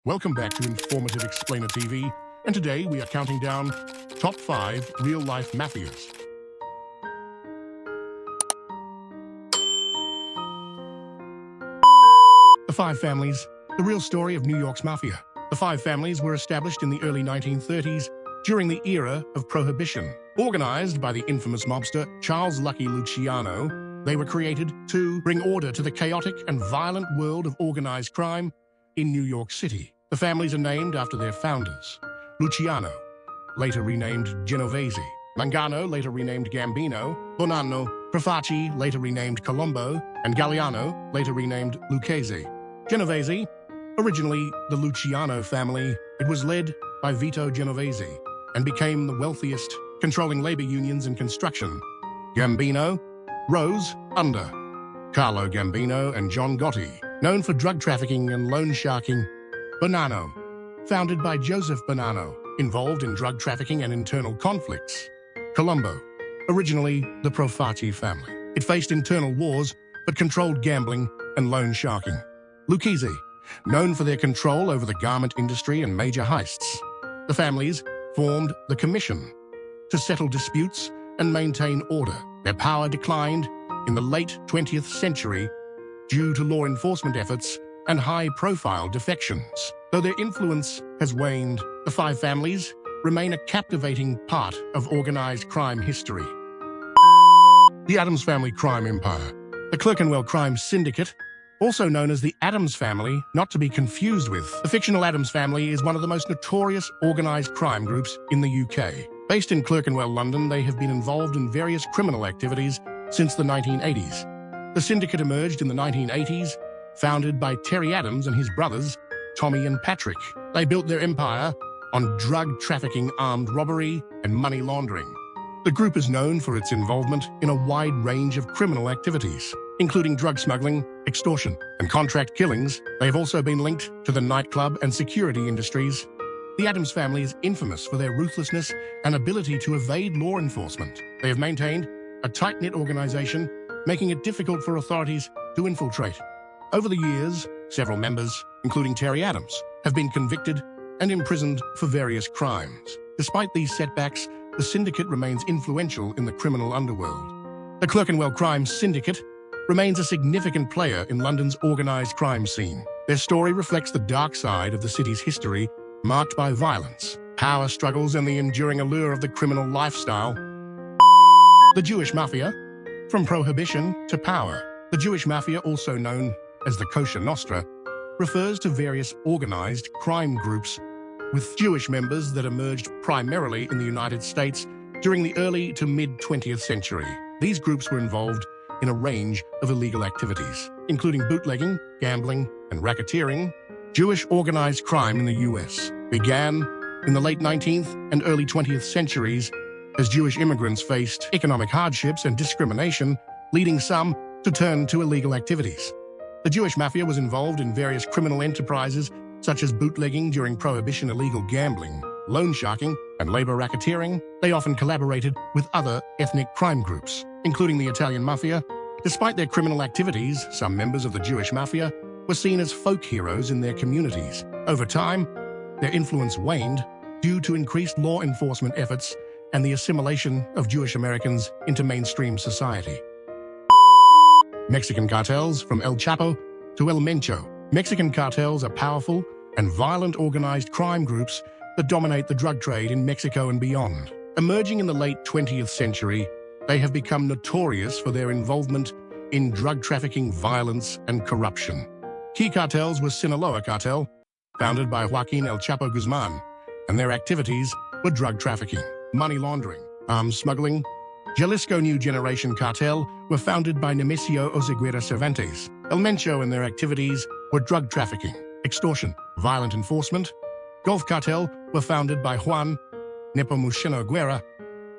Welcome back to Informative Explainer TV, and today we are counting down top 5 real-life mafias. The Five Families, the real story of New York's mafia. The Five Families were established in the early 1930s during the era of Prohibition. Organized by the infamous mobster Charles Lucky Luciano, they were created to bring order to the chaotic and violent world of organized crime in New York City. The families are named after their founders: Luciano, later renamed Genovese; Mangano, later renamed Gambino; Bonanno; Profaci, later renamed Colombo; and Galliano, later renamed Lucchese. Genovese, originally the Luciano family, it was led by Vito Genovese and became the wealthiest, controlling labor unions and construction. Gambino rose under Carlo Gambino and John Gotti, known for drug trafficking and loan sharking. Bonanno, founded by Joseph Bonanno, involved in drug trafficking and internal conflicts. Colombo, originally the Profaci family. It faced internal wars but controlled gambling and loan sharking. Lucchese, known for their control over the garment industry and major heists. The families formed the Commission to settle disputes and maintain order. Their power declined in the late 20th century due to law enforcement efforts and high-profile defections. Though their influence has waned, the Five Families remain a captivating part of organized crime history. The Addams Family Crime Empire. The Clerkenwell Crime Syndicate, also known as the Addams Family, not to be confused with. The fictional Addams Family is one of the most notorious organized crime groups in the UK. Based in Clerkenwell, London, they have been involved in various criminal activities since the 1980s. The syndicate emerged in the 1980s, founded by Terry Addams and his brothers, Tommy and Patrick. They built their empire on drug trafficking, armed robbery, and money laundering. The group is known for its involvement in a wide range of criminal activities, including drug smuggling, extortion, and contract killings. They have also been linked to the nightclub and security industries. The Addams family is infamous for their ruthlessness and ability to evade law enforcement. They have maintained a tight-knit organization, making it difficult for authorities to infiltrate. Over the years, several members, including Terry Addams, have been convicted and imprisoned for various crimes. Despite these setbacks, the syndicate remains influential in the criminal underworld. The Clerkenwell Crime Syndicate remains a significant player in London's organized crime scene. Their story reflects the dark side of the city's history, marked by violence, power struggles, and the enduring allure of the criminal lifestyle. The Jewish Mafia. From prohibition to power. The Jewish Mafia, also known as the Kosher Nostra, refers to various organized crime groups with Jewish members that emerged primarily in the United States during the early to mid-20th century. These groups were involved in a range of illegal activities, including bootlegging, gambling, and racketeering. Jewish organized crime in the US began in the late 19th and early 20th centuries as Jewish immigrants faced economic hardships and discrimination, leading some to turn to illegal activities. The Jewish Mafia was involved in various criminal enterprises such as bootlegging during Prohibition, illegal gambling, loan sharking, and labor racketeering. They often collaborated with other ethnic crime groups, including the Italian Mafia. Despite their criminal activities, some members of the Jewish Mafia were seen as folk heroes in their communities. Over time, their influence waned due to increased law enforcement efforts and the assimilation of Jewish Americans into mainstream society. Mexican cartels. From El Chapo to El Mencho. Mexican cartels are powerful and violent organized crime groups that dominate the drug trade in Mexico and beyond. Emerging in the late 20th century, they have become notorious for their involvement in drug trafficking, violence, and corruption. Key cartels were Sinaloa Cartel, founded by Joaquin El Chapo Guzman, and their activities were drug trafficking, money laundering, arms smuggling. Jalisco New Generation Cartel were founded by Nemesio Oseguera Cervantes. El Mencho and their activities were drug trafficking, extortion, violent enforcement. Gulf Cartel were founded by Juan Nepomuceno Guerra,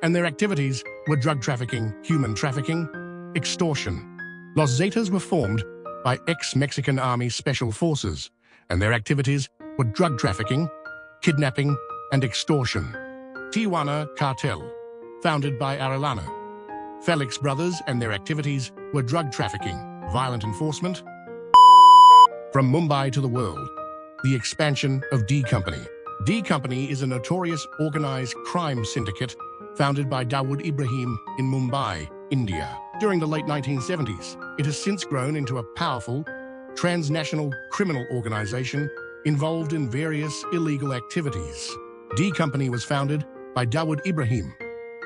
and their activities were drug trafficking, human trafficking, extortion. Los Zetas were formed by ex-Mexican Army Special Forces, and their activities were drug trafficking, kidnapping, and extortion. Tijuana Cartel, founded by Arellano. Felix Brothers and their activities were drug trafficking, violent enforcement. From Mumbai to the world. The expansion of D Company. D Company is a notorious organized crime syndicate founded by Dawood Ibrahim in Mumbai, India. During the late 1970s, it has since grown into a powerful, transnational criminal organization involved in various illegal activities. D Company was founded by Dawood Ibrahim,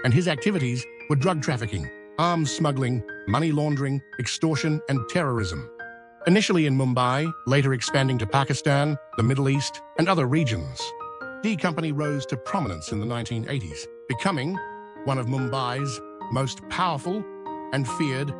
and his activities were drug trafficking, arms smuggling, money laundering, extortion, and terrorism. Initially in Mumbai, later expanding to Pakistan, the Middle East, and other regions. D Company rose to prominence in the 1980s, becoming one of Mumbai's most powerful and feared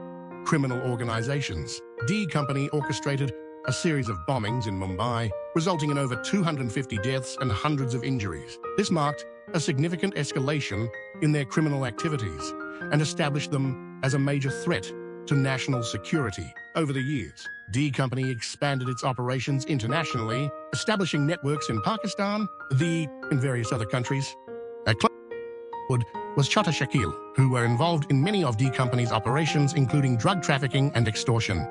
criminal organizations. D Company orchestrated a series of bombings in Mumbai, resulting in over 250 deaths and hundreds of injuries. This marked a significant escalation in their criminal activities and established them as a major threat to national security. Over the years, D Company expanded its operations internationally, establishing networks in Pakistan, and various other countries. A close was Chota Shakil, who were involved in many of D Company's operations, including drug trafficking and extortion.